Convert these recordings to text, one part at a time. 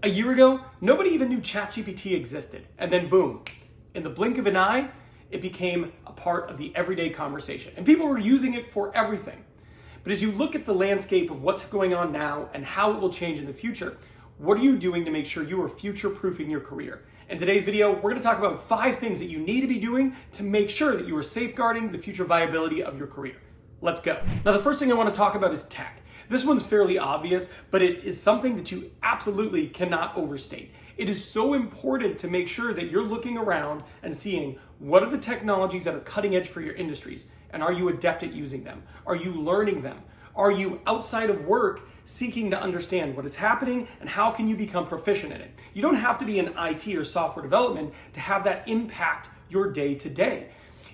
A year ago, nobody even knew ChatGPT existed. And then boom, in the blink of an eye, it became a part of the everyday conversation. And people were using it for everything. But as you look at the landscape of what's going on now and how it will change in the future, what are you doing to make sure you are future-proofing your career? In today's video, we're going to talk about 5 things that you need to be doing to make sure that you are safeguarding the future viability of your career. Let's go. Now, the first thing I want to talk about is tech. This one's fairly obvious, but it is something that you absolutely cannot overstate. It is so important to make sure that you're looking around and seeing what are the technologies that are cutting edge for your industries, and are you adept at using them? Are you learning them? Are you outside of work seeking to understand what is happening and how can you become proficient in it? You don't have to be in IT or software development to have that impact your day to day.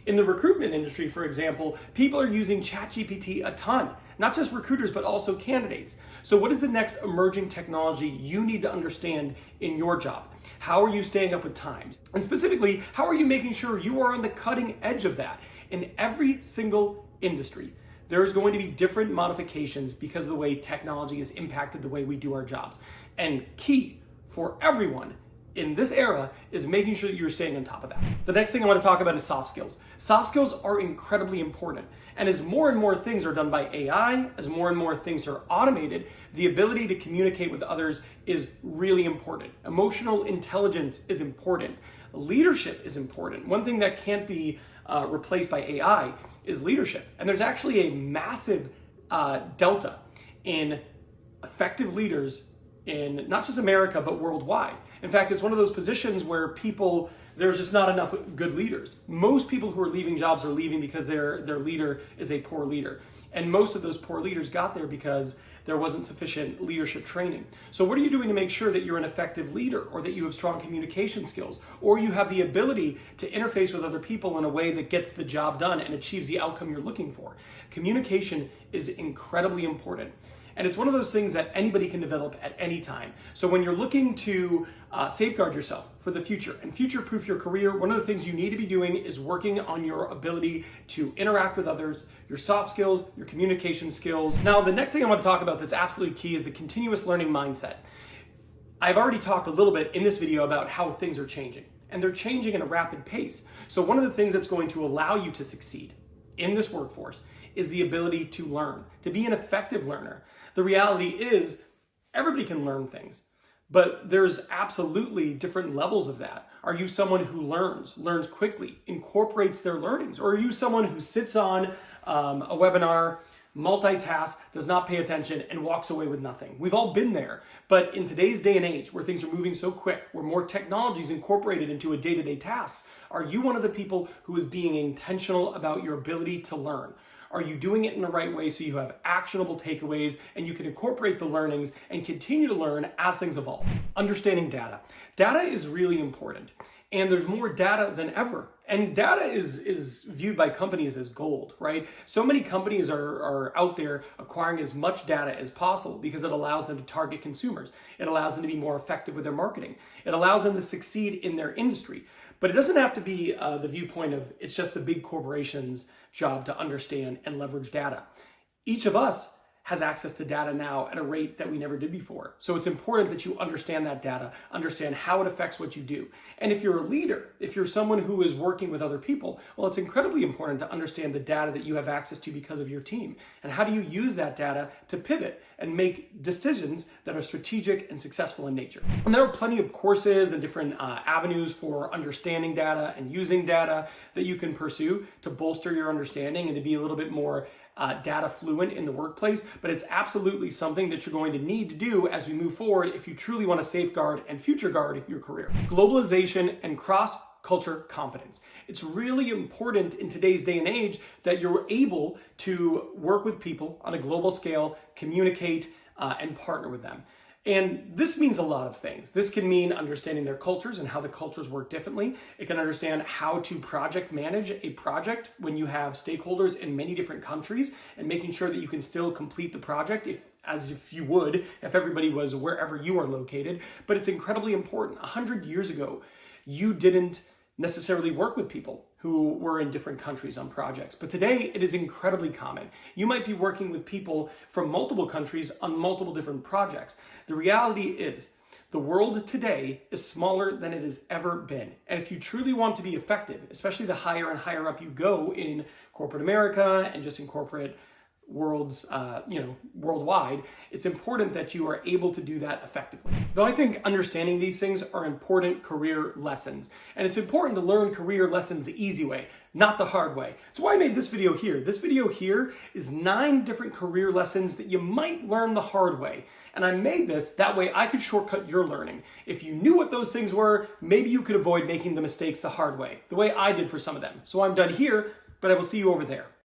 In the recruitment industry, for example, people are using ChatGPT a ton. Not just recruiters, but also candidates. So what is the next emerging technology you need to understand in your job? How are you staying up with times? And specifically, how are you making sure you are on the cutting edge of that? In every single industry, there is going to be different modifications because of the way technology has impacted the way we do our jobs. And key for everyone in this era is making sure that you're staying on top of that. The next thing I want to talk about is soft skills. Soft skills are incredibly important. And as more and more things are done by AI, as more and more things are automated, the ability to communicate with others is really important. Emotional intelligence is important. Leadership is important. One thing that can't be replaced by AI is leadership. And there's actually a massive delta in effective leaders in not just America, but worldwide. In fact, it's one of those positions where there's just not enough good leaders. Most people who are leaving jobs are leaving because their leader is a poor leader. And most of those poor leaders got there because there wasn't sufficient leadership training. So what are you doing to make sure that you're an effective leader, or that you have strong communication skills, or you have the ability to interface with other people in a way that gets the job done and achieves the outcome you're looking for? Communication is incredibly important. And it's one of those things that anybody can develop at any time. So when you're looking to safeguard yourself for the future and future-proof your career, one of the things you need to be doing is working on your ability to interact with others, your soft skills, your communication skills. Now, the next thing I want to talk about that's absolutely key is the continuous learning mindset. I've already talked a little bit in this video about how things are changing, and they're changing at a rapid pace. So one of the things that's going to allow you to succeed in this workforce is the ability to learn, to be an effective learner. The reality is everybody can learn things, but there's absolutely different levels of that. Are you someone who learns quickly, incorporates their learnings? Or are you someone who sits on a webinar, multitasks, does not pay attention, and walks away with nothing? We've all been there. But in today's day and age, where things are moving so quick, where more technology is incorporated into a day-to-day tasks, are you one of the people who is being intentional about your ability to learn? Are you doing it in the right way so you have actionable takeaways and you can incorporate the learnings and continue to learn as things evolve? Understanding data. Data is really important, and there's more data than ever. And data is viewed by companies as gold, right? So many companies are out there acquiring as much data as possible because it allows them to target consumers. It allows them to be more effective with their marketing. It allows them to succeed in their industry. But it doesn't have to be the viewpoint of it's just the big corporations' job to understand and leverage data. Each of us has access to data now at a rate that we never did before. So it's important that you understand that data, understand how it affects what you do. And if you're a leader, if you're someone who is working with other people, well, it's incredibly important to understand the data that you have access to because of your team. And how do you use that data to pivot and make decisions that are strategic and successful in nature? And there are plenty of courses and different avenues for understanding data and using data that you can pursue to bolster your understanding and to be a little bit more data fluent in the workplace, but it's absolutely something that you're going to need to do as we move forward if you truly want to safeguard and future guard your career. Globalization and cross-culture competence. It's really important in today's day and age that you're able to work with people on a global scale, communicate, and partner with them. And this means a lot of things. This can mean understanding their cultures and how the cultures work differently. It can understand how to project manage a project when you have stakeholders in many different countries and making sure that you can still complete the project as if you would if everybody was wherever you are located. But it's incredibly important. 100 years ago, you didn't necessarily work with people who were in different countries on projects. But today it is incredibly common. You might be working with people from multiple countries on multiple different projects. The reality is The world today is smaller than it has ever been. And if you truly want to be effective, especially the higher and higher up you go in corporate America and just in corporate worlds, worldwide, it's important that you are able to do that effectively. Though I think understanding these things are important career lessons. And it's important to learn career lessons the easy way, not the hard way. That's why I made this video here. This video here is 9 different career lessons that you might learn the hard way. And I made this that way I could shortcut your learning. If you knew what those things were, maybe you could avoid making the mistakes the hard way, the way I did for some of them. So I'm done here, but I will see you over there.